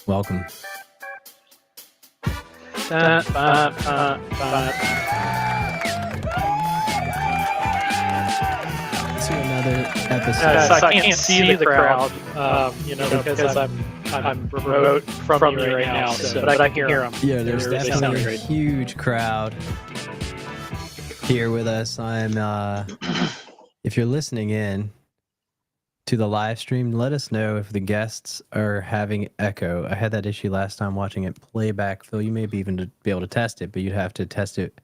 Welcome. To another episode. So I can't see the crowd, because I'm remote from you right now. But I can hear them. Yeah, there's They definitely sound a great. huge crowd here with us. I'm if you're listening in to the live stream, let us know if the guests are having echo. I had that issue last time watching it playback. Phil, you may be even be able to test it, but you'd have to test it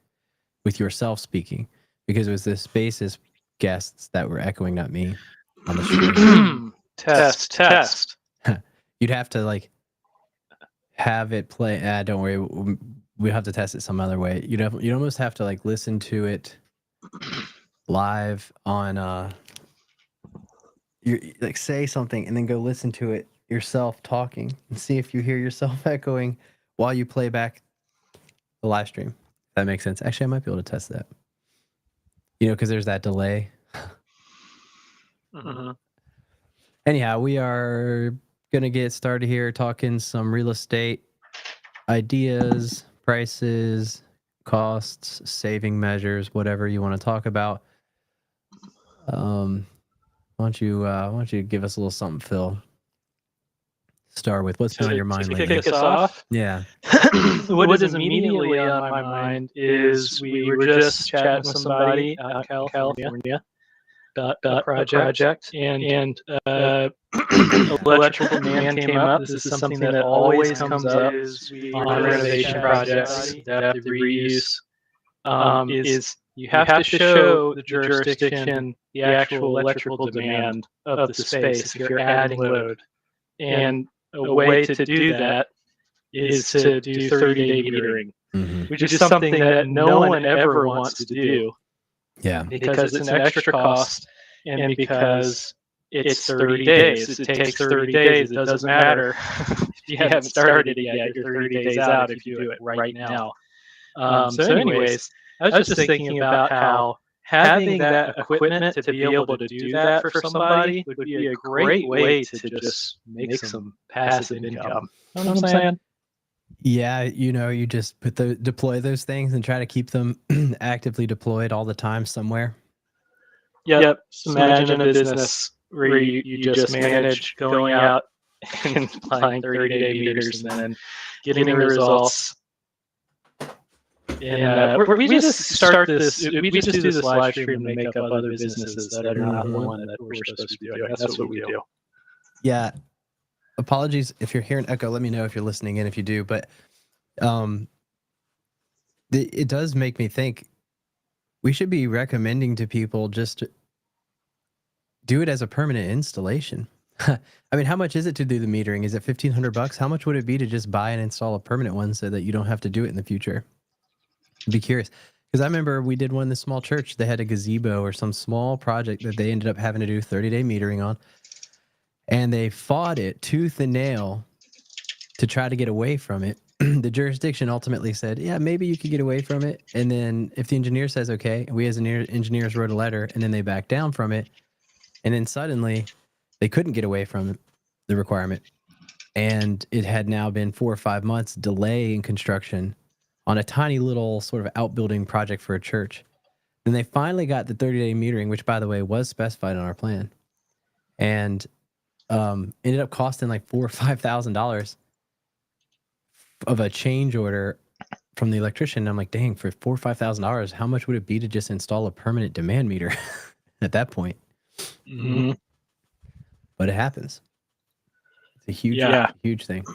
with yourself speaking because it was the Spaces guests that were echoing, not me, on the stream. Test. You'd have to have it play. Don't worry, we'll have to test it some other way. You'd almost have to listen to it live on you say something and then go listen to it yourself talking and see if you hear yourself echoing while you play back the live stream. If that makes sense. Actually, I might be able to test that. Because there's that delay. Mm-hmm. Anyhow, we are going to get started here talking some real estate ideas, prices, costs, saving measures, whatever you want to talk about. Why don't you give us a little something, Phil? Start with what's been on your mind lately? Kick us off. Yeah. What is immediately on my mind is we were just chatting with somebody out in California about a project, and electrical demand came up. This is something that always comes up on renovation projects that the reuse is you have to show the jurisdiction the actual electrical demand of the space if you're adding load. And a way to do that is to do 30-day metering, which is something that no one ever wants to do. Yeah. Because it's an extra cost and because it's 30 days. It takes 30 days. It doesn't matter if you haven't started it yet. You're 30 days out if you do it right now. So anyways, I was just thinking about how having that equipment to be able to do that for somebody would be a great way to just make some passive income. You know what I'm saying? Yeah, you just deploy those things and try to keep them actively deployed all the time somewhere. Yep. So imagine a business where you just manage going out and applying 30-day meters and then getting the results. And we just start this. We just do this live stream to make up other businesses that are not the one that we're supposed to be doing. That's what we do. Yeah. Apologies if you're hearing echo. Let me know if you're listening in. If you do, but it does make me think we should be recommending to people just do it as a permanent installation. I mean, how much is it to do the metering? Is it $1,500? How much would it be to just buy and install a permanent one so that you don't have to do it in the future? I'd be curious because I remember we did one in this small church. They had a gazebo or some small project that they ended up having to do 30-day metering on, and they fought it tooth and nail to try to get away from it. The jurisdiction ultimately said, yeah, maybe you could get away from it. And then if the engineer says, okay, we as engineers wrote a letter, and then they backed down from it. And then suddenly they couldn't get away from the requirement. And it had now been 4 or 5 months delay in construction on a tiny little sort of outbuilding project for a church. Then they finally got the 30-day metering, which, by the way, was specified on our plan. And ended up costing like $4,000 or $5,000 of a change order from the electrician. And I'm like, dang, for $4,000 or $5,000, how much would it be to just install a permanent demand meter at that point? Mm-hmm. But it happens. It's a huge thing.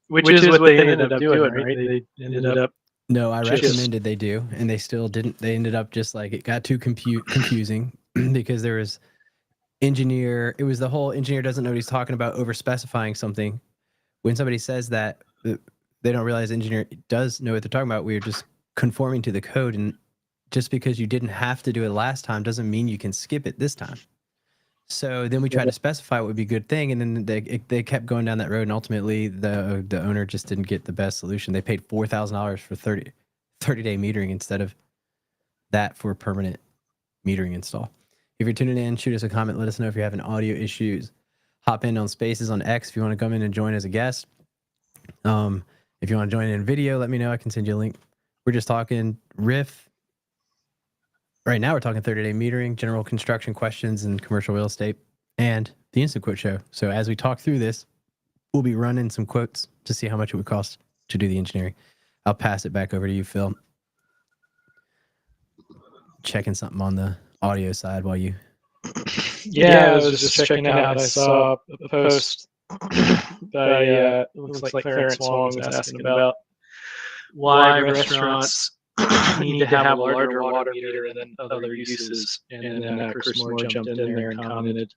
Which is what they ended up doing, right? They ended up. No, I recommended they do, and they still didn't. They ended up just it got too confusing because there was engineer. It was the whole engineer doesn't know what he's talking about, over specifying something. When somebody says that, they don't realize engineer does know what they're talking about. We're just conforming to the code, and just because you didn't have to do it last time doesn't mean you can skip it this time. So then we tried to specify what would be a good thing, and then they kept going down that road, and ultimately the owner just didn't get the best solution. They paid $4,000 for 30-day metering instead of that for permanent metering install. If you're tuning in, shoot us a comment. Let us know if you're having audio issues. Hop in on Spaces on X if you want to come in and join as a guest. If you want to join in video, let me know. I can send you a link. We're just talking riff. Right now, we're talking 30-day metering, general construction questions, and commercial real estate, and the Instant Quote Show. So as we talk through this, we'll be running some quotes to see how much it would cost to do the engineering. I'll pass it back over to you, Phil. Checking something on the audio side while you... Yeah, I was just checking out. I saw a post by looks like Clarence Wong was asking about why restaurants need to have a larger water meter than other uses, and then Chris Moore jumped in there and commented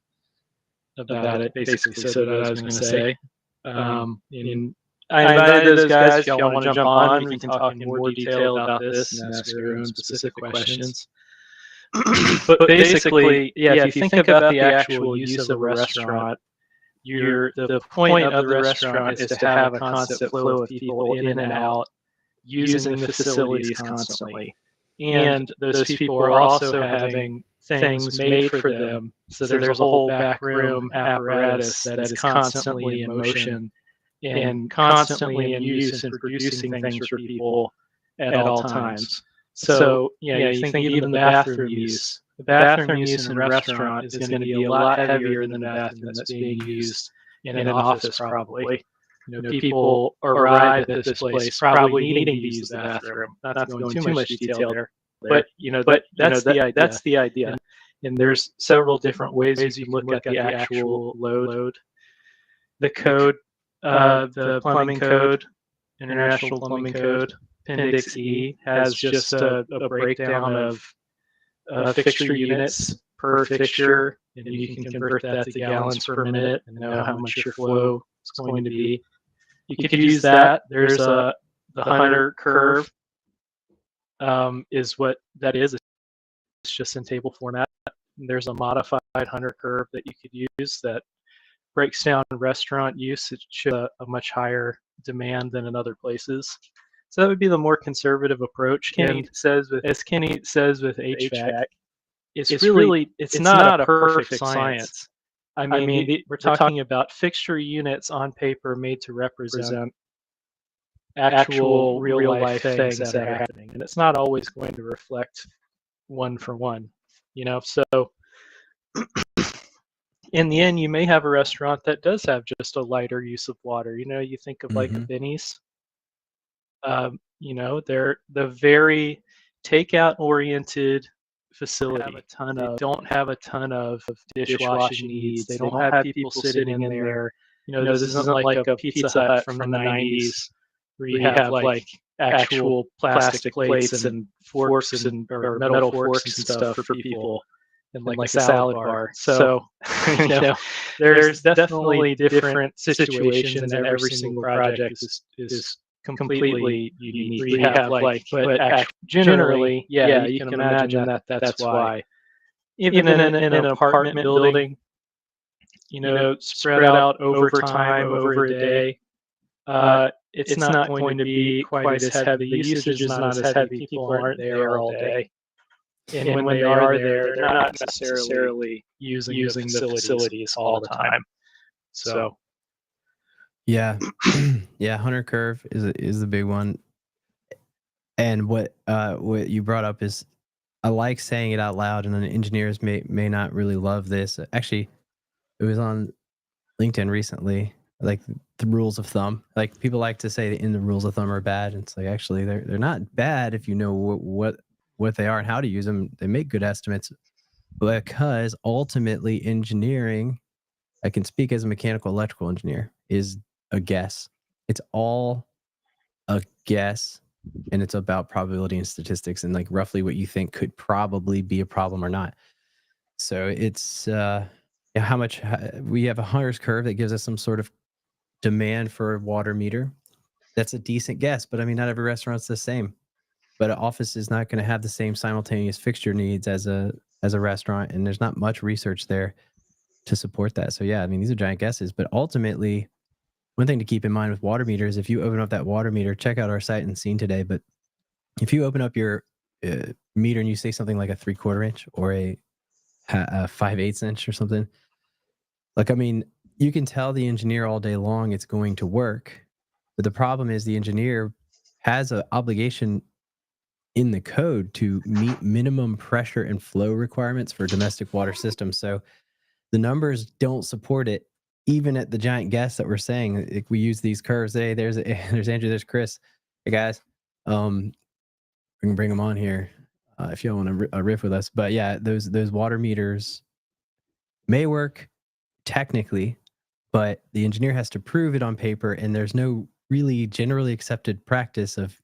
about it. Basically said what I was going to say. And I invited those guys. If y'all want to jump on, we can talk in more detail about this and ask your own specific questions. But basically, yeah, if you think about the actual use of a restaurant, the point of the restaurant is to have a constant flow of people in and out using the facilities constantly. And those people are also having things made for them. So there's a whole backroom apparatus that is constantly in motion and constantly in use and producing things for people at all times. So, you think even the bathroom use. The bathroom use in a restaurant is going to be a lot heavier than the bathroom that's being used in an office, probably. People arrive at this place probably needing to use the bathroom. Not to go into too much detail there, but that's the idea. And there's several different ways you can look at the actual load. The code, the plumbing code, International Plumbing Code, Appendix E, has just a breakdown of fixture units per fixture, and you can convert that to gallons per minute and know how much your flow is going to be. You could use that. There's the Hunter curve is what that is. It's just in table format. There's a modified Hunter curve that you could use that breaks down restaurant use. It shows a much higher demand than in other places. So that would be the more conservative approach. As Kenny says with HVAC, it's not a perfect science. I mean, we're talking about fixture units on paper made to represent actual real life things that are happening, and it's not always going to reflect one for one. So in the end, you may have a restaurant that does have just a lighter use of water. You think of like a Benny's. They're the very takeout oriented facility. They don't have a ton of dishwashing needs. They don't have people sitting in there. This isn't like a Pizza Hut from the 90s where you have like actual plastic plates and forks or metal forks and stuff for people and like a salad bar. So there's definitely different situations, and every single project is completely unique. We have but generally, you can imagine that's why. Even in an apartment building, spread out over time, over a day, it's not going to be quite as heavy. The usage is not as heavy. People aren't there all day. And when they are there, they're not necessarily using the facilities all the time. So yeah. Yeah, Hunter curve is the big one. And what you brought up is, I like saying it out loud, and then engineers may not really love this. Actually, it was on LinkedIn recently, like the rules of thumb. Like, people like to say in the rules of thumb are bad. And it's like, actually, they're not bad if you know what they are and how to use them. They make good estimates, because ultimately engineering, I can speak as a mechanical electrical engineer, is a guess. It's all a guess, and it's about probability and statistics and like roughly what you think could probably be a problem or not. So it's how much we have a Hunter's curve that gives us some sort of demand for a water meter. That's a decent guess, but I mean, not every restaurant's the same. But an office is not going to have the same simultaneous fixture needs as a restaurant, and there's not much research there to support that. So yeah, I mean, these are giant guesses, but ultimately, one thing to keep in mind with water meters, if you open up that water meter, check out our site and scene today, but if you open up your meter and you say something like a 3/4 inch or a 5/8 inch or something, like, I mean, you can tell the engineer all day long it's going to work, But the problem is the engineer has an obligation in the code to meet minimum pressure and flow requirements for domestic water systems. So the numbers don't support it, even at the giant guess that we're saying. If we use these curves, hey, there's Andrew, there's Chris. Hey guys, we can bring them on here if you want to riff with us. But yeah, those water meters may work technically, but the engineer has to prove it on paper, and there's no really generally accepted practice of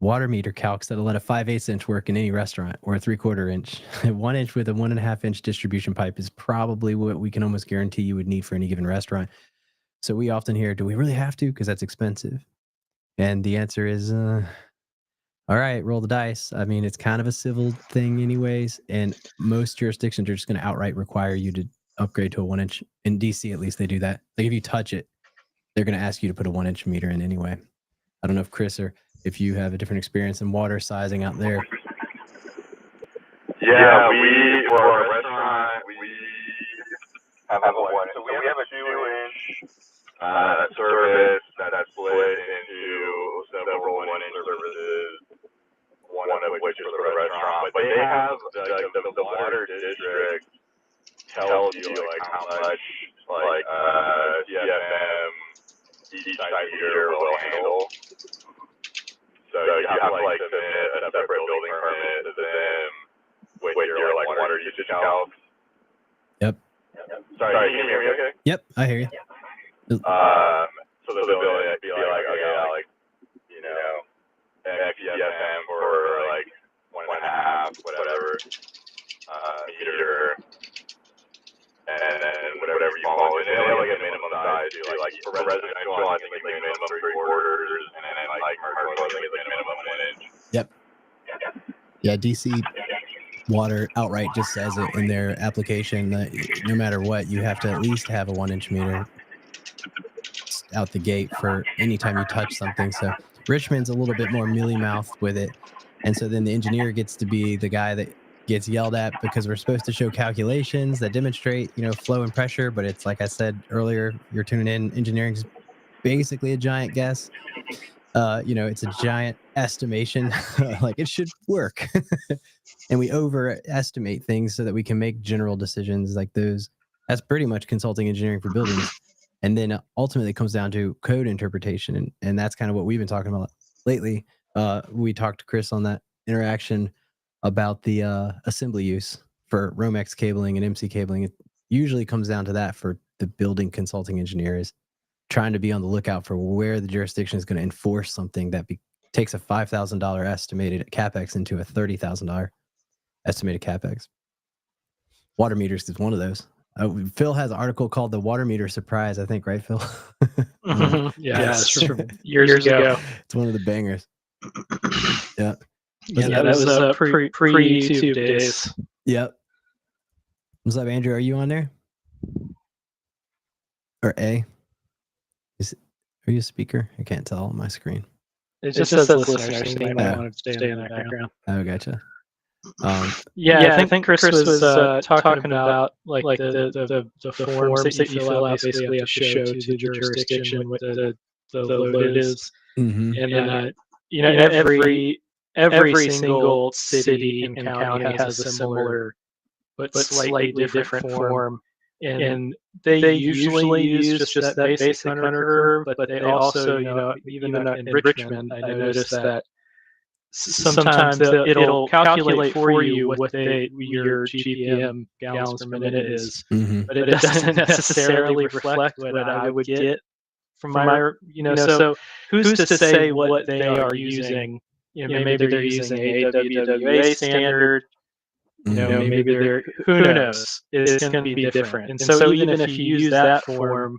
water meter calcs that'll let a 5/8 inch work in any restaurant, or a 3/4 inch. 1 inch with a 1.5 inch distribution pipe is probably what we can almost guarantee you would need for any given restaurant. So we often hear, do we really have to? Because that's expensive. And the answer is, all right, roll the dice. I mean, it's kind of a civil thing anyways. And most jurisdictions are just going to outright require you to upgrade to a 1 inch. In DC, at least, they do that. Like if you touch it, they're going to ask you to put a 1 inch meter in anyway. I don't know if Chris or if you have a different experience in water sizing out there. Yeah, we for our restaurant we have a 1. So we have a 2 inch service that's split into several 1 inch services. One of which is for the restaurant, but they have the water district tells you like how much like CFM each site meter will handle. So you have to like submit a separate building permit to them with your like water usage calc. Yep. Sorry, can you hear me okay? Yep, I hear you. So the building would be like, okay, like, you know, XCFM for like 1.5, whatever, meter, and then whatever you fall in. They have like a minimum size too. Like for residential, I think it's like minimum 3/4, and then like commercial, I think it's like minimum 1 inch. Yep. Yeah, DC Water outright just says it in their application that no matter what, you have to at least have a 1 inch meter out the gate for anytime you touch something. So Richmond's a little bit more mealy-mouthed with it. And so then the engineer gets to be the guy that gets yelled at because we're supposed to show calculations that demonstrate, flow and pressure. But it's like I said earlier, you're tuning in, engineering's basically a giant guess. It's a giant estimation. Like it should work. And we overestimate things so that we can make general decisions like those. That's pretty much consulting engineering for buildings. And then ultimately it comes down to code interpretation. And that's kind of what we've been talking about lately. We talked to Chris on that interaction about the assembly use for Romex cabling and MC cabling. It usually comes down to that for the building consulting engineers, trying to be on the lookout for where the jurisdiction is going to enforce something that takes a $5,000 estimated CapEx into a $30,000 estimated CapEx. Water meters is one of those. Phil has an article called "The Water Meter Surprise," I think, right, Phil? Mm-hmm. Yeah, it's from years ago. It's one of the bangers. Yeah. That was pre-YouTube days. Yep. What's up, Andrew? Are you on there? Or A? Are you a speaker? I can't tell on my screen. It just says listeners. So you might want to stay in the background. Oh, gotcha. I think Chris was talking about like the forms that you fill out basically have to show to the jurisdiction what the load is. Mm-hmm. And then every single city and county has a similar but slightly different form. And they usually use just that basic Hunter curve, but they also, even in Richmond, I noticed that sometimes it'll calculate for you what your GPM gallons per minute is, mm-hmm. but it doesn't necessarily reflect what I would get from my, so who's to say what they are using? Maybe they're using a WWA standard. Maybe they're, who knows? It's going to be different. And so even if you use that form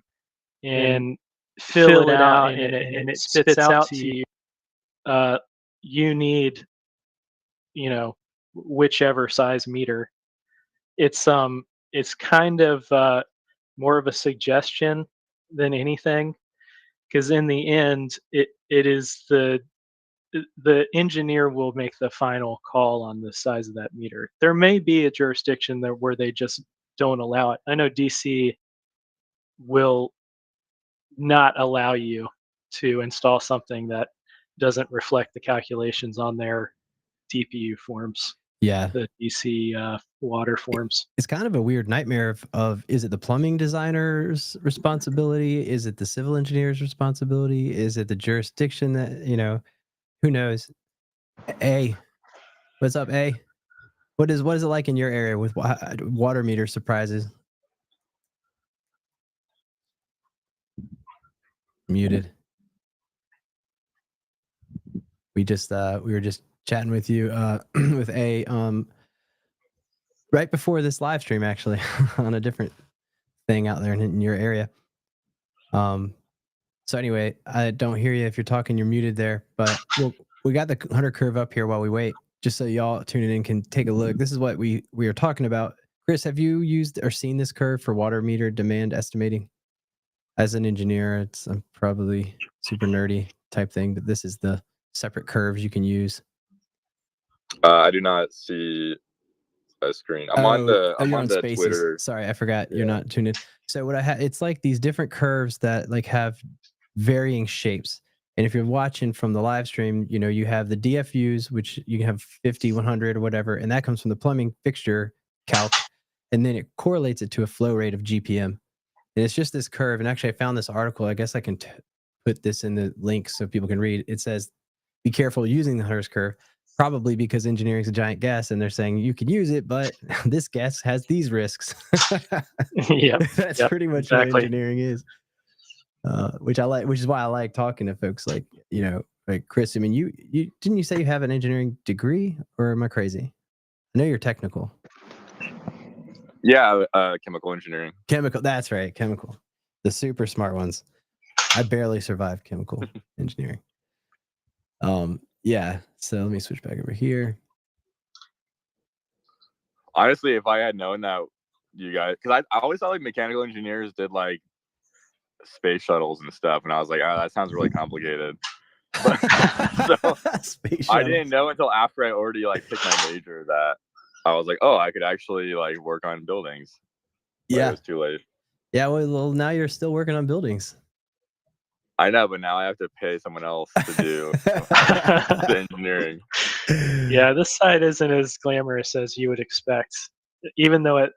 and fill it out and it spits out to you, you need, whichever size meter. It's kind of more of a suggestion than anything, because in the end, it is the engineer will make the final call on the size of that meter. There may be a jurisdiction where they just don't allow it. I know DC will not allow you to install something that doesn't reflect the calculations on their DPU forms, Yeah. the DC water forms. It's kind of a weird nightmare of is it the plumbing designer's responsibility? Is it the civil engineer's responsibility? Is it the jurisdiction that, who knows? A, what's up, A? What is it like in your area with water meter surprises? Muted. We were just chatting with you with A right before this live stream, actually, on a different thing out there in your area. So anyway, I don't hear you if you're talking. You're muted there, but we got the Hunter curve up here while we wait, just so y'all tuning in can take a look. This is what we are talking about. Chris, have you used or seen this curve for water meter demand estimating? As an engineer, I'm probably super nerdy type thing, but this is the separate curves you can use. I do not see a screen. I'm on the Spaces. Twitter. Sorry, I forgot you're not tuned in. So what I have, it's like these different curves that like have varying shapes. And if you're watching from the live stream, you have the DFUs, which you can have 50, 100 or whatever, and that comes from the plumbing fixture calc, and then it correlates it to a flow rate of GPM. And it's just this curve. And actually, I found this article. I guess I can put this in the link so people can read. It says, be careful using the Hunter's curve, probably because engineering is a giant guess. And they're saying you can use it, but this guess has these risks. Yeah, that's pretty much what engineering is. Which I like, which is why I like talking to folks like, like Chris. I mean, you didn't you say you have an engineering degree, or am I crazy? I know you're technical. Yeah, chemical engineering. Chemical, that's right, chemical. The super smart ones. I barely survived chemical engineering. Yeah. So let me switch back over here. Honestly, if I had known that you guys, because I always thought like mechanical engineers did like space shuttles and stuff, and I was like, oh, that sounds really complicated. But, so I didn't know until after I already like picked my major that I was like, oh, I could actually like work on buildings. But it was too late. Yeah, well, now you're still working on buildings. I know, but now I have to pay someone else to do the engineering. Yeah, this side isn't as glamorous as you would expect, even though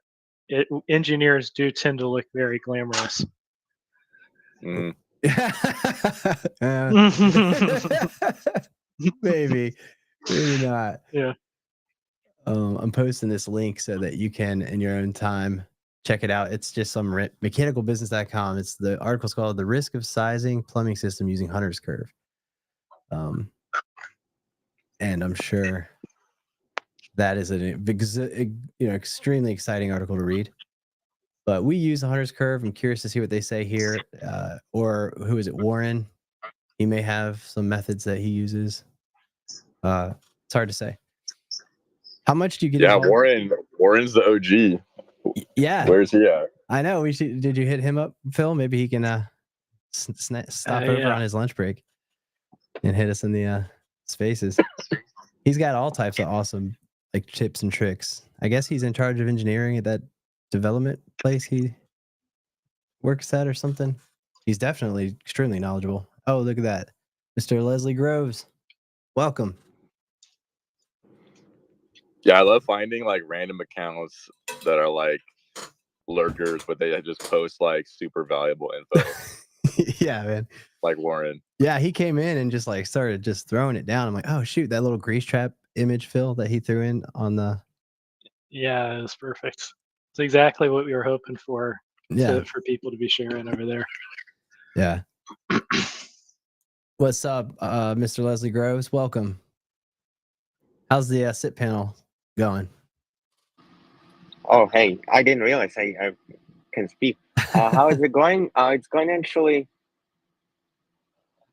engineers do tend to look very glamorous. Mm. Maybe not. Yeah. I'm posting this link so that you can, in your own time, check it out. It's just some mechanicalbusiness.com. It's the article's called "The Risk of Sizing Plumbing System Using Hunter's Curve." And I'm sure that is an extremely exciting article to read. But we use the Hunter's Curve. I'm curious to see what they say here. Or who is it? Warren. He may have some methods that he uses. It's hard to say. How much do you get? Yeah, Warren's the OG. Yeah. Where's he at? I know. Did you hit him up, Phil? Maybe he can stop over on his lunch break and hit us in the spaces. He's got all types of awesome like tips and tricks. I guess he's in charge of engineering at that development place he works at or something. He's definitely extremely knowledgeable. Oh, look at that. Mr. Leslie Groves. Welcome. Yeah, I love finding like random accounts that are like lurkers, but they just post like super valuable info. Yeah, man. Like Warren. Yeah, he came in and just like started just throwing it down. I'm like, oh shoot, that little grease trap image, Phil, that he threw in on the. Yeah, it was perfect. It's exactly what we were hoping for. Yeah. For people to be sharing over there. Yeah. What's up, Mr. Leslie Groves? Welcome. How's the SIP panel going? Oh, hey, I didn't realize I can speak. How is it going? It's going actually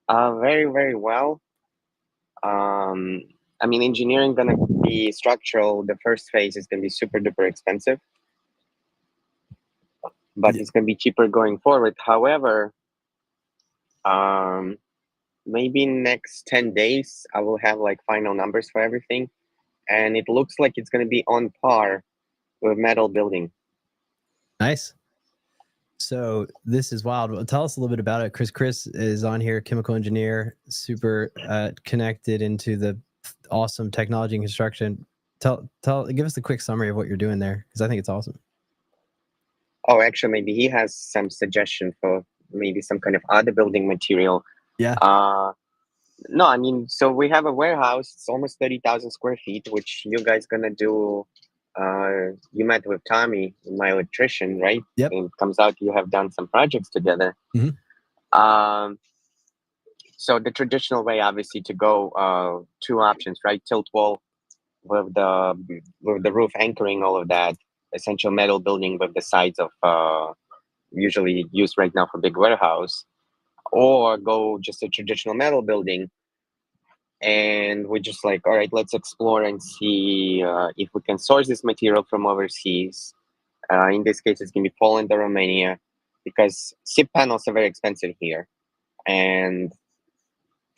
very, very well. I mean, engineering gonna be structural. The first phase is gonna be super duper expensive, but it's gonna be cheaper going forward. However, maybe next 10 days, I will have like final numbers for everything. And it looks like it's gonna be on par with metal building. Nice. So this is wild. Well, tell us a little bit about it. Chris is on here, chemical engineer, super connected into the awesome technology and construction. Give us a quick summary of what you're doing there, because I think it's awesome. Oh, actually, maybe he has some suggestion for maybe some kind of other building material. Yeah. No, I mean, so we have a warehouse. It's almost 30,000 square feet, which you guys gonna do. You met with Tommy, my electrician, right? Yep. And it comes out you have done some projects together. Mhm. So the traditional way, obviously, to go, two options, right? Tilt wall with the roof anchoring all of that, essential metal building with the sides of usually used right now for big warehouse, or go just a traditional metal building. And we're just like, all right, let's explore and see if we can source this material from overseas. In this case, it's going to be Poland or Romania, because SIP panels are very expensive here. And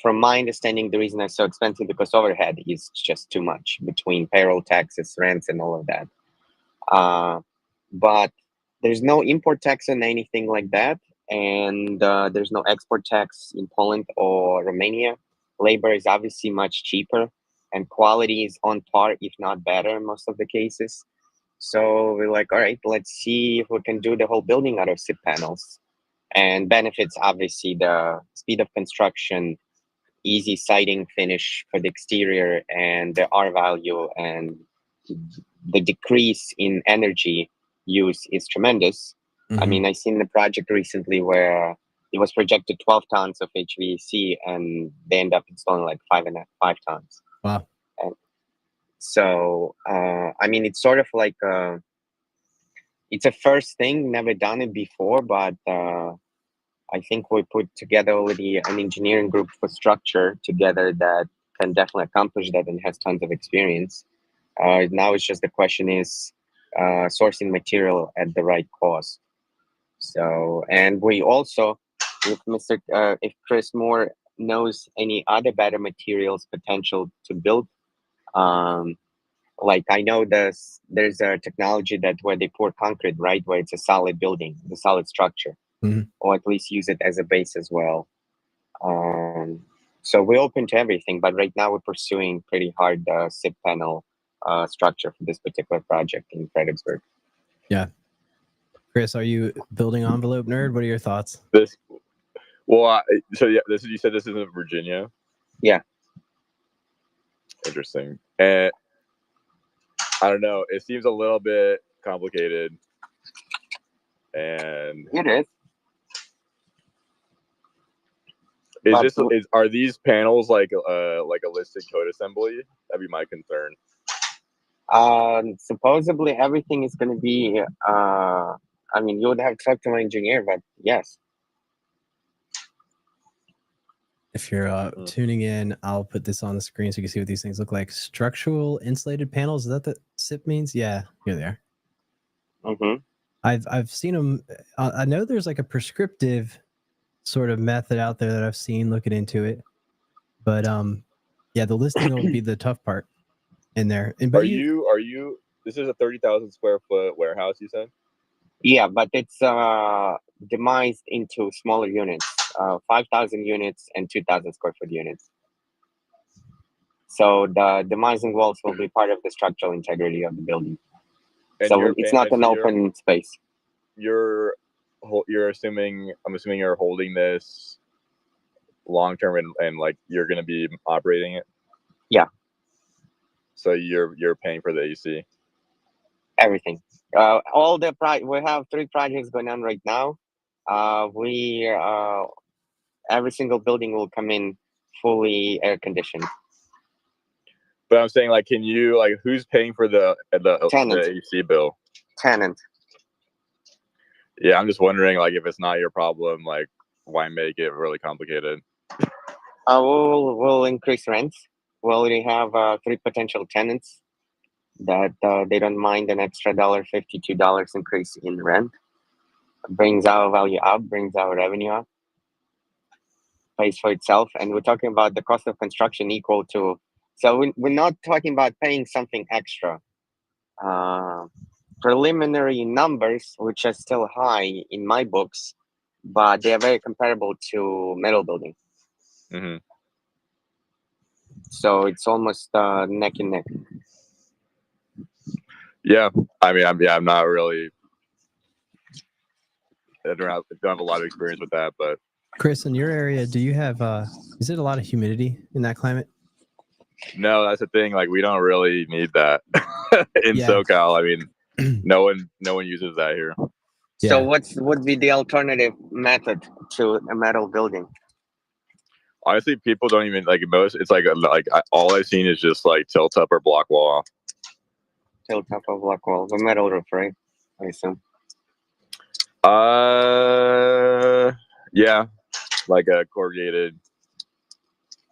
from my understanding, the reason they're so expensive because overhead is just too much between payroll, taxes, rents, and all of that. But there's no import tax on anything like that, and there's no export tax in Poland or Romania. Labor is obviously much cheaper, and quality is on par, if not better, in most of the cases. So we're like, all right, let's see if we can do the whole building out of SIP panels. And benefits, obviously, the speed of construction, easy siding finish for the exterior, and the R value, and the decrease in energy use is tremendous. Mm-hmm. I mean, I seen the project recently where it was projected 12 tons of HVAC, and they end up installing like 5 tons. Wow. And so, I mean, it's sort of like it's a first thing, never done it before, but I think we put together already an engineering group for structure together that can definitely accomplish that and has tons of experience. Now it's just the question is sourcing material at the right cost. So, and we also, if Chris Moore knows any other better materials potential to build, like I know there's a technology that where they pour concrete, right, where it's a solid building, the solid structure, or at least use it as a base as well. So we're open to everything, but right now we're pursuing pretty hard the SIP panel structure for this particular project in Fredericksburg. Yeah. Chris, are you building envelope nerd? What are your thoughts? So yeah, you said this is in Virginia? Yeah. Interesting. And I don't know, it seems a little bit complicated. And it is. Are these panels like a listed code assembly? That'd be my concern. Supposedly everything is going to be. I mean, you would have to talk to my engineer, but yes. If you're tuning in, I'll put this on the screen so you can see what these things look like. Structural insulated panels. Is that the SIP means? Yeah, here they are. Mm-hmm. I've seen them. I know there's like a prescriptive sort of method out there that I've seen looking into it, but yeah, the listing will be the tough part in there. And but are you? This is a 30,000 square foot warehouse, you said? Yeah, but it's demised into smaller units, 5,000 units and 2,000 square foot units. So the demising walls will be part of the structural integrity of the building. And so it's not an open space. I'm assuming you're holding this long term and like you're going to be operating it. Yeah. So you're paying for the AC. Everything. We have 3 projects going on right now. Every single building will come in fully air conditioned. But I'm saying, like, can you, like, who's paying for the AC bill? Tenant. Yeah, I'm just wondering, like, if it's not your problem, like, why make it really complicated? We'll increase rents. We already have 3 potential tenants that they don't mind an extra $1.50, $2 increase in rent. Brings our value up, brings our revenue up, pays for itself. And we're talking about the cost of construction equal to, so we're not talking about paying something extra. preliminary numbers, which are still high in my books, but they are very comparable to metal building. Hmm. So it's almost neck and neck. Yeah, I mean, I'm not really. I don't have a lot of experience with that, but Chris, in your area, do you have is it a lot of humidity in that climate? no, that's the thing. Like, we don't really need that in Yeah. SoCal. I mean, no one uses that here. So Yeah. what would be the alternative method to a metal building? Honestly, people don't even like most. It's like all I've seen is just like tilt up or block wall. Tilt top of block wall, a metal roof, right? I assume. Yeah, like a corrugated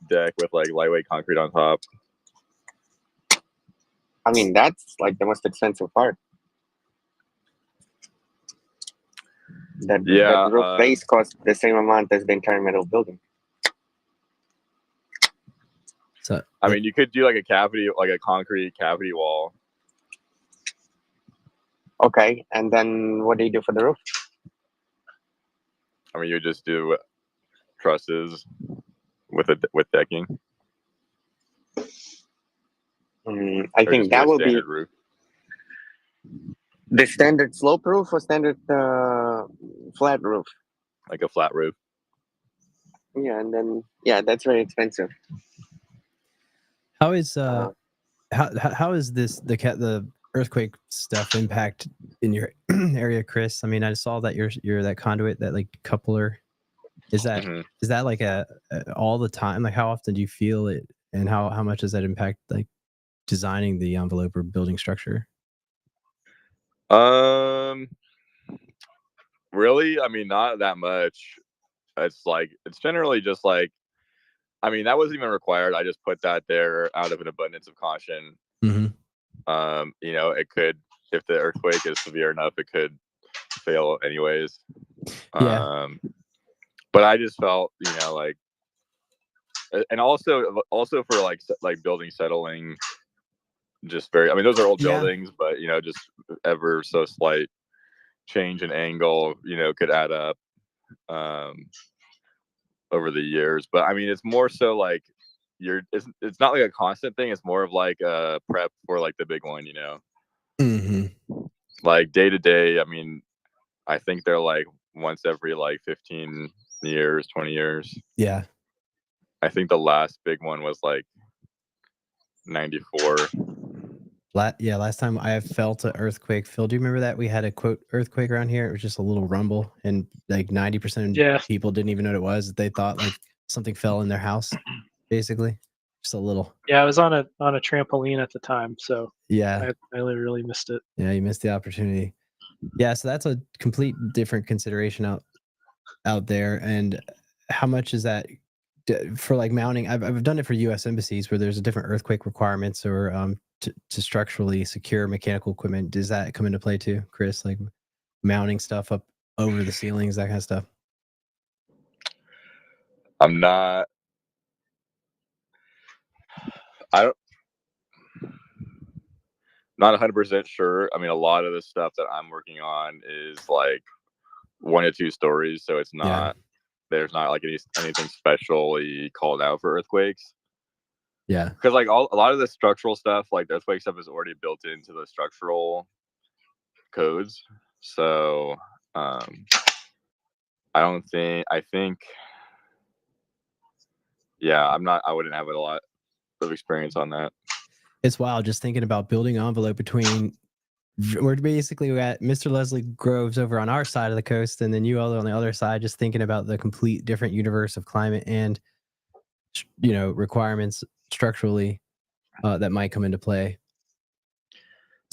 deck with like lightweight concrete on top. I mean, that's like the most expensive part. That roof base costs the same amount as the entire metal building. So I mean, you could do like a concrete cavity wall. Okay, and then what do you do for the roof? I mean, you just do trusses with decking. I think that will be roof. the standard slope roof or standard flat roof. Like a flat roof. Yeah, and then that's very expensive. how is how is this the earthquake stuff impact in your area, Chris? I mean, I saw that you're that conduit, that like coupler. Is that is that like a all the time? Like, how often do you feel it, and how much does that impact like designing the envelope or building structure? Really, I mean, not that much. It's generally just like, I mean, that wasn't even required. I just put that there out of an abundance of caution. Mm-hmm. You know, it could, if the earthquake is severe enough, it could fail anyways. Yeah. But I just felt, you know, like, and also for like building settling, just very. I mean, those are old buildings, but you know, just ever so slight change in angle, you know, could add up over the years. But I mean, it's more so like it's not like a constant thing. It's more of like a prep for like the big one, you know. Mm-hmm. Like day to day, I mean, I think they're like once every like 15 years, 20 years. Yeah. I think the last big one was like 94. Last time I felt an earthquake. Phil, do you remember that we had a quote earthquake around here? It was just a little rumble, and like 90% of people didn't even know what it was. They thought like something fell in their house, basically. Just a little. Yeah, I was on a trampoline at the time, so yeah, I really missed it. Yeah, you missed the opportunity. Yeah, so that's a complete different consideration out there. And how much is that for like mounting? I've done it for U.S. embassies where there's a different earthquake requirements or to structurally secure mechanical equipment. Does that come into play too, Chris? Like mounting stuff up over the ceilings, that kind of stuff. I'm not. Not 100% sure. I mean, a lot of the stuff that I'm working on is like 1 to 2 stories, so it's not. There's not like anything specially called out for earthquakes. Yeah, because like a lot of the structural stuff, like the earthquake stuff, is already built into the structural codes. So I think, yeah, I wouldn't have a lot of experience on that. It's wild just thinking about building envelope between. We're basically at Mr. Leslie Groves over on our side of the coast, and then you all on the other side, just thinking about the complete different universe of climate and, you know, requirements structurally that might come into play.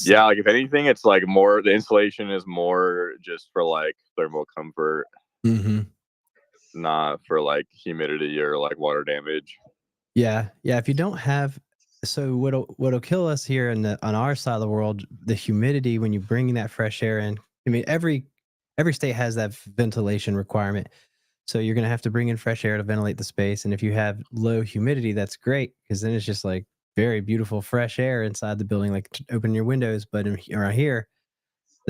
Yeah, like if anything, it's like more, the insulation is more just for like thermal comfort, not for like humidity or like water damage. Yeah. If you don't have, so what'll kill us here on our side of the world, the humidity when you bring that fresh air in. I mean, every state has that ventilation requirement, so you're gonna have to bring in fresh air to ventilate the space. And if you have low humidity, that's great because then it's just like very beautiful fresh air inside the building, like open your windows. But around here,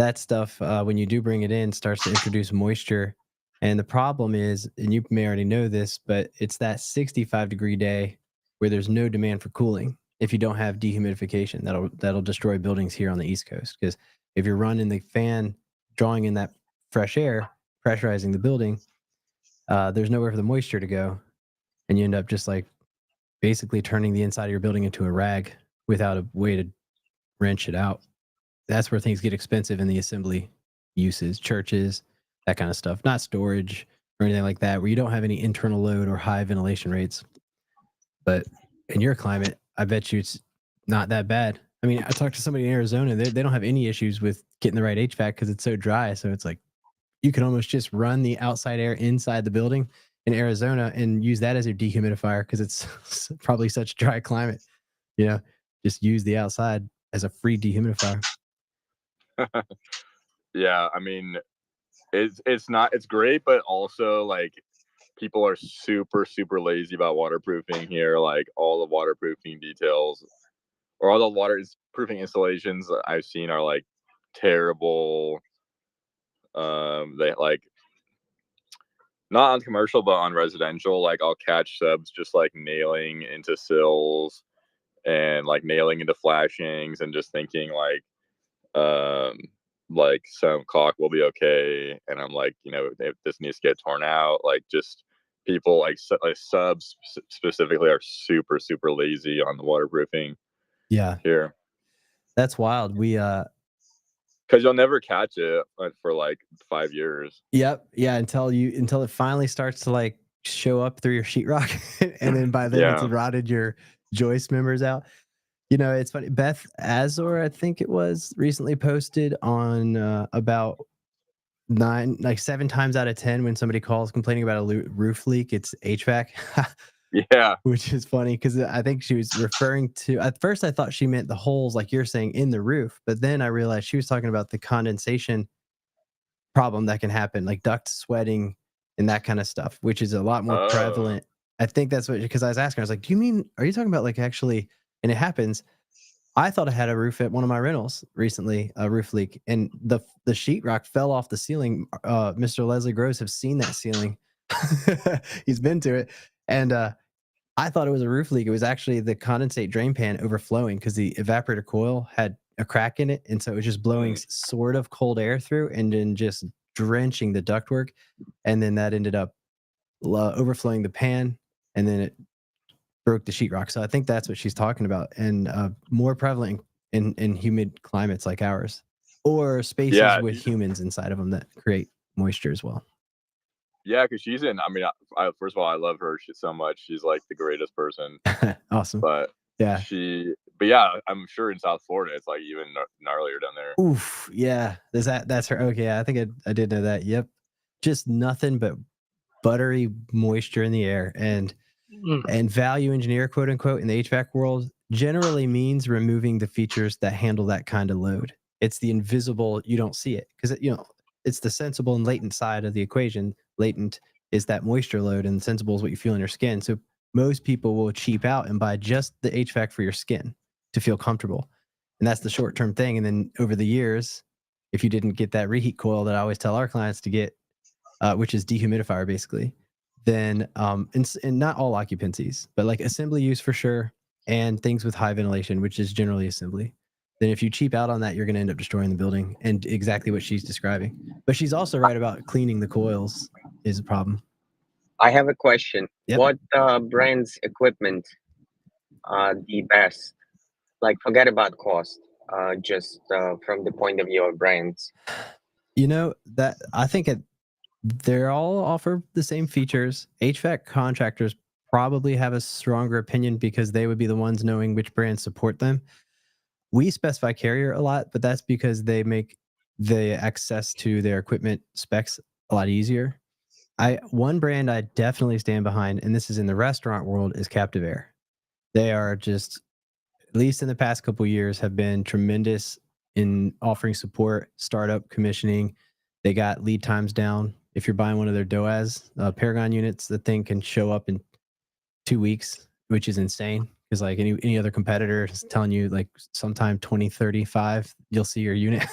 that stuff, when you do bring it in, starts to introduce moisture. And the problem is, and you may already know this, but it's that 65-degree day where there's no demand for cooling if you don't have dehumidification. That'll destroy buildings here on the East Coast, because if you're running the fan, drawing in that fresh air, pressurizing the building, there's nowhere for the moisture to go, and you end up just like basically turning the inside of your building into a rag without a way to wrench it out. That's where things get expensive in the assembly uses, churches, that kind of stuff, not storage or anything like that, where you don't have any internal load or high ventilation rates. But in your climate, I bet you it's not that bad. I mean, I talked to somebody in Arizona, they don't have any issues with getting the right HVAC because it's so dry. So it's like you can almost just run the outside air inside the building in Arizona and use that as your dehumidifier because it's probably such dry climate. You know, just use the outside as a free dehumidifier. Yeah, I mean, it's great, but also like people are super lazy about waterproofing here. Like all the waterproofing details or all the waterproofing installations that I've seen are like terrible. They like not on commercial, but on residential. Like I'll catch subs just like nailing into sills and like nailing into flashings and just thinking like some caulk will be okay, and I'm like, if this needs to get torn out, like just people like subs specifically are super lazy on the waterproofing. Yeah, here, that's wild. We because you'll never catch it for like 5 years. Yep, yeah, until it finally starts to like show up through your sheetrock, and then by then it's rotted your joist members out. It's funny. Beth Azor, I think it was, recently posted on about 7 times out of 10 when somebody calls complaining about a roof leak, it's HVAC. Yeah, which is funny because I think she was referring to, at first I thought she meant the holes like you're saying in the roof, but then I realized she was talking about the condensation problem that can happen, like duct sweating and that kind of stuff, which is a lot more prevalent. I think that's what, because I was asking, I was like, are you talking about like actually, and it happens. I thought I had a roof at one of my rentals recently, a roof leak, and the sheetrock fell off the ceiling. Mr. Leslie Groves have seen that ceiling. He's been to it. And I thought it was a roof leak. It was actually the condensate drain pan overflowing because the evaporator coil had a crack in it. And so it was just blowing sort of cold air through and then just drenching the ductwork. And then that ended up overflowing the pan, and then it broke the sheetrock. So I think that's what she's talking about, and more prevalent in humid climates like ours, or spaces with humans inside of them that create moisture as well. Yeah, because she's in. I mean, first of all, I love her. She's so much. She's like the greatest person. Awesome. But yeah, I'm sure in South Florida it's like even gnarlier down there. Oof, yeah. That's her. Okay, I think I did know that. Yep, just nothing but buttery moisture in the air, and value engineer, quote unquote, in the HVAC world generally means removing the features that handle that kind of load. It's the invisible, you don't see it because it's the sensible and latent side of the equation. Latent is that moisture load, and sensible is what you feel in your skin. So most people will cheap out and buy just the HVAC for your skin to feel comfortable, and that's the short-term thing. And then over the years, if you didn't get that reheat coil that I always tell our clients to get, which is dehumidifier basically, then and not all occupancies, but like assembly use for sure, and things with high ventilation, which is generally assembly, then if you cheap out on that, you're going to end up destroying the building, and exactly what she's describing. But she's also right about cleaning the coils is a problem. I have a question. Yep. What brand's equipment are the best? Like, forget about cost, just from the point of view of brands. That I think they're all offer the same features. HVAC contractors probably have a stronger opinion because they would be the ones knowing which brands support them. We specify Carrier a lot, but that's because they make the access to their equipment specs a lot easier. One brand I definitely stand behind, and this is in the restaurant world, is Captive Air. They are just, at least in the past couple of years, have been tremendous in offering support, startup, commissioning. They got lead times down. If you're buying one of their DOAS Paragon units, the thing can show up in 2 weeks, which is insane. Because like any other competitor is telling you like sometime 2035, you'll see your unit.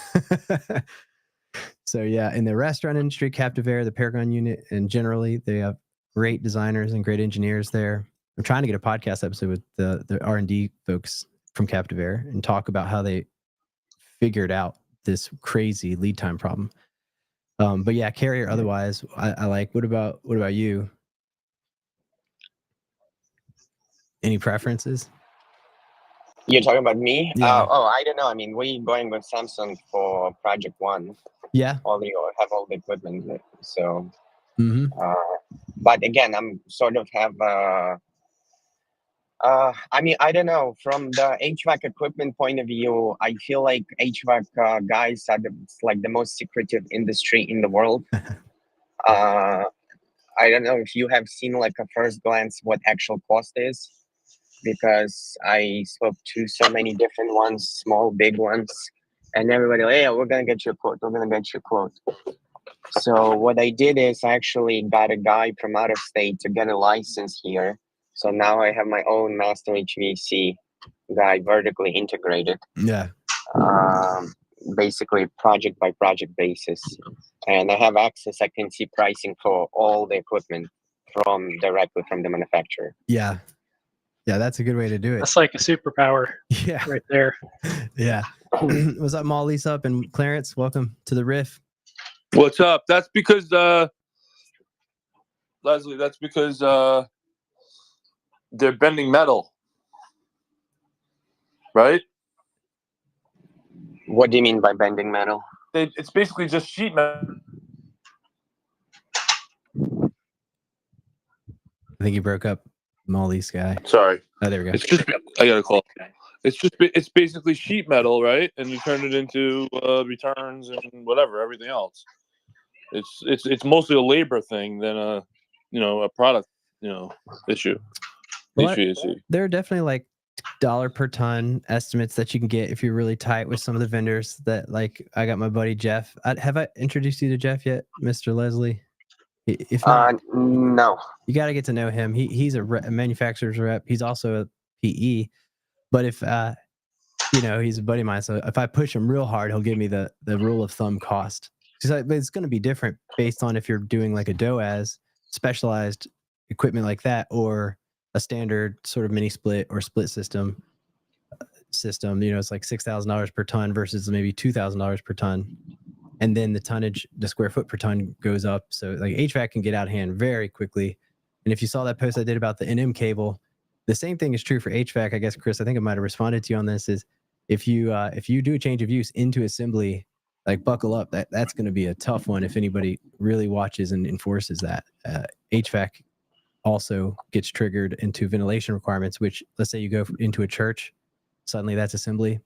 So yeah, in the restaurant industry, Captive Air, the Paragon unit, and generally they have great designers and great engineers there. I'm trying to get a podcast episode with the R&D folks from Captive Air and talk about how they figured out this crazy lead time problem. But yeah, Carrier otherwise, I like. What about you? Any preferences? You're talking about me? Yeah. I don't know. I mean, we're going with Samsung for Project One. Yeah. Have all the equipment. So, Mm-hmm. but again, I'm sort of have. I mean, I don't know. From the HVAC equipment point of view, I feel like HVAC guys are like the most secretive industry in the world. I don't know if you have seen like a first glance what actual cost is, because I spoke to so many different ones, small, big ones, and everybody, hey, we're gonna get you a quote. We're gonna get you a quote. So what I did is I actually got a guy from out of state to get a license here. So now I have my own master HVAC guy, vertically integrated. Yeah. Basically project by project basis, and I have access. I can see pricing for all the equipment directly from the manufacturer. Yeah. Yeah, that's a good way to do it. That's like a superpower Yeah. right there. Yeah. What's up, Molly's up, and Clarence? Welcome to the Riff. What's up? That's because Leslie, that's because they're bending metal. Right? What do you mean by bending metal? It's basically just sheet metal. I think you broke up, Molly's guy. Sorry. Oh, there we go. It's just I got a call. It's basically sheet metal, right? And you turn it into returns and whatever, everything else. It's mostly a labor thing than a product issue. Well, there are definitely like dollar per ton estimates that you can get if you're really tight with some of the vendors. That, like, I got my buddy Jeff. Have I introduced you to Jeff yet, Mr. Leslie? If not, no. You got to get to know him. He's a manufacturer's rep. He's also a PE. But if he's a buddy of mine, so if I push him real hard, he'll give me the rule of thumb cost. But it's going to be different based on if you're doing like a DOAS specialized equipment like that, or a standard sort of mini split or split system. It's like $6,000 per ton versus maybe $2,000 per ton. And then the tonnage, the square foot per ton goes up. So like HVAC can get out of hand very quickly. And if you saw that post I did about the NM cable, the same thing is true for HVAC. I guess, Chris, I think I might have responded to you on this, is if you do a change of use into assembly, like, buckle up. That's going to be a tough one if anybody really watches and enforces that. HVAC also gets triggered into ventilation requirements, which, let's say you go into a church, suddenly that's assembly,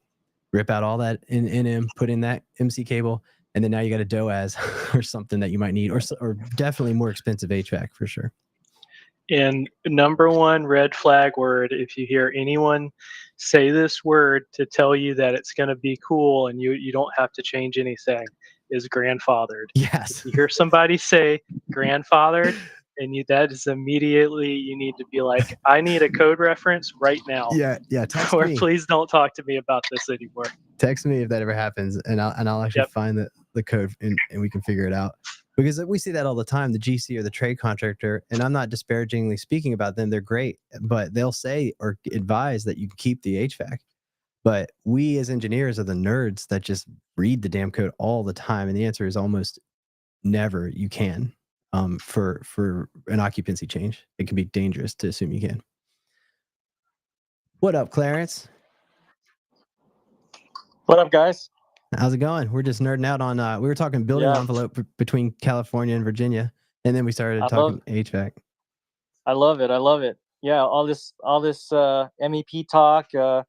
rip out all that in NM, put in that MC cable, and then now you got a DOAS or something that you might need, or definitely more expensive HVAC for sure. And number one red flag word, if you hear anyone say this word to tell you that it's going to be cool and you don't have to change anything, is grandfathered. Yes. If you hear somebody say grandfathered, and that is immediately, you need to be like, I need a code reference right now. Yeah. Text or me. Please don't talk to me about this anymore. Text me if that ever happens, and I'll actually find the code and we can figure it out. Because we see that all the time, the GC or the trade contractor, and I'm not disparagingly speaking about them. They're great, but they'll say or advise that you can keep the HVAC. But we as engineers are the nerds that just read the damn code all the time. And the answer is almost never you can. For an occupancy change, it can be dangerous to assume you can. What up, Clarence? What up, guys? How's it going? We're just nerding out on, we were talking building envelope between California and Virginia, and then we started talking HVAC. I love it. Yeah, all this MEP talk. I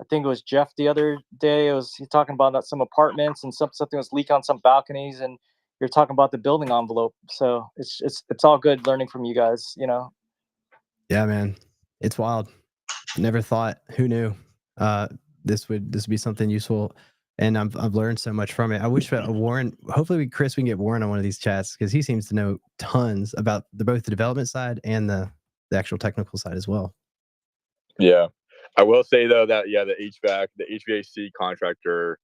think it was Jeff the other day. He talking about some apartments and something was leaking on some balconies, and you're talking about the building envelope. So it's all good learning from you guys. Yeah, man, it's wild. Never thought. Who knew? This would be something useful. And I've learned so much from it. I wish Warren, hopefully we can get Warren on one of these chats, because he seems to know tons about both the development side and the actual technical side as well. Yeah. I will say though that the HVAC, the HVAC contractor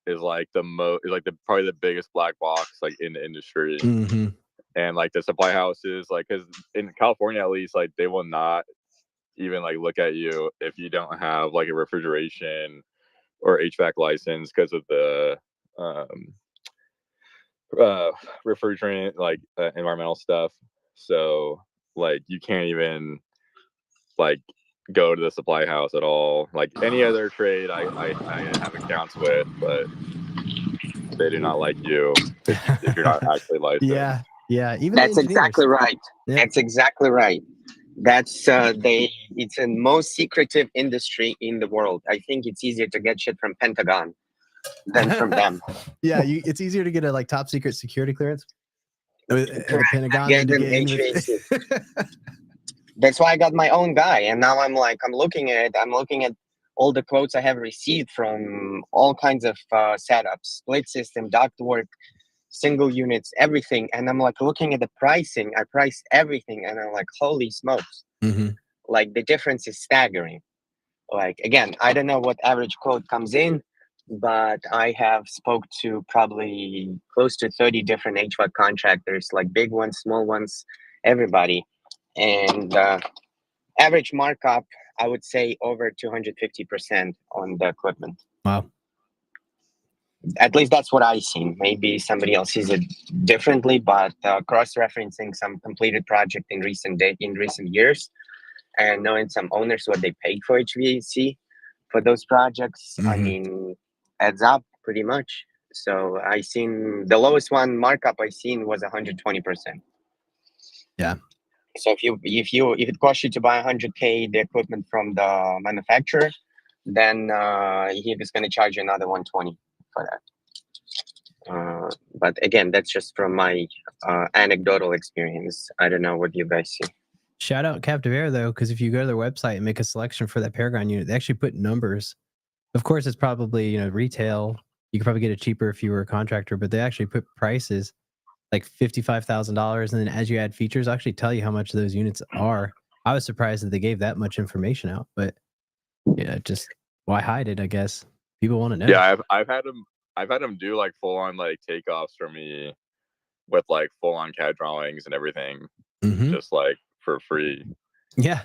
is like probably the biggest black box like in the industry. Mm-hmm. And like the supply houses, like, because in California at least, like they will not even like look at you if you don't have like a refrigeration or HVAC license because of the refrigerant like environmental stuff. So like you can't even like go to the supply house at all. Like any other trade I have accounts with, but they do not like you if you're not actually licensed. Yeah. Even That's the engineers. exactly right. Yeah. That's exactly right. That's it's a most secretive industry in the world. I think it's easier to get shit from Pentagon than from them. Yeah, it's easier to get a like top secret security clearance at the Pentagon Yeah, than to than get in with. That's why I got my own guy, and now I'm looking at it. I'm looking at all the quotes I have received from all kinds of setups, split system, ductwork, single units, everything. And I'm like looking at the pricing. I price everything, and I'm like, holy smokes! Mm-hmm. Like the difference is staggering. Like again, I don't know what average quote comes in, but I have spoke to probably close to 30 different HVAC contractors, like big ones, small ones, everybody, and average markup, I would say over 250% on the equipment. Wow. At least that's what I seen. Maybe somebody else sees it differently, but cross-referencing some completed project in recent years, and knowing some owners what they paid for HVAC for those projects, I mean, adds up pretty much. So I seen the lowest one markup I seen was 120%. Yeah. So if it costs you to buy 100K the equipment from the manufacturer, then he is going to charge you another 120 for that. But again, that's just from my anecdotal experience. I don't know what you guys see. Shout out Captive Air though, because if you go to their website and make a selection for that Paragon unit, they actually put numbers. Of course, it's probably retail. You could probably get it cheaper if you were a contractor, but they actually put prices like $55,000, and then as you add features, I'll actually tell you how much those units are. I was surprised that they gave that much information out, but yeah, just why hide it? I guess people want to know. Yeah, I've had them do like full on like takeoffs for me with like full on CAD drawings and everything, just like for free. Yeah.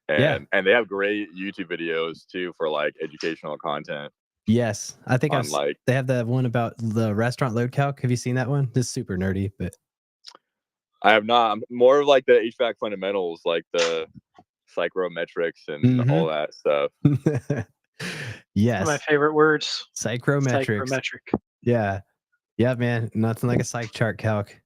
And they have great YouTube videos too for like educational content. Yes, I think they have that one about the restaurant load calc. Have you seen that one? This is super nerdy, but I have not. I'm more of like the HVAC fundamentals, like the psychrometrics and all that stuff. Yes, one of my favorite words. Psychrometric. Yeah, man. Nothing like a psych chart calc.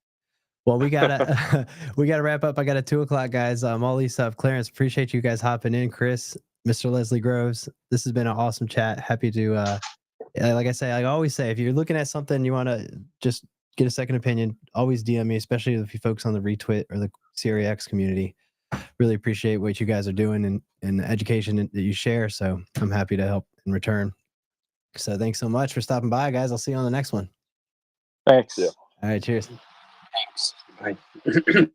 Well, we gotta wrap up. I got a 2:00, guys. All these up. Clarence, appreciate you guys hopping in. Chris, Mr. Leslie Groves, this has been an awesome chat. Happy to, like I always say, if you're looking at something you want to just get a second opinion, always DM me, especially if you folks on the retweet or the CREX community. Really appreciate what you guys are doing and the education that you share. So I'm happy to help in return. So thanks so much for stopping by, guys. I'll see you on the next one. Thanks. Yeah. All right. Cheers. Thanks. Bye.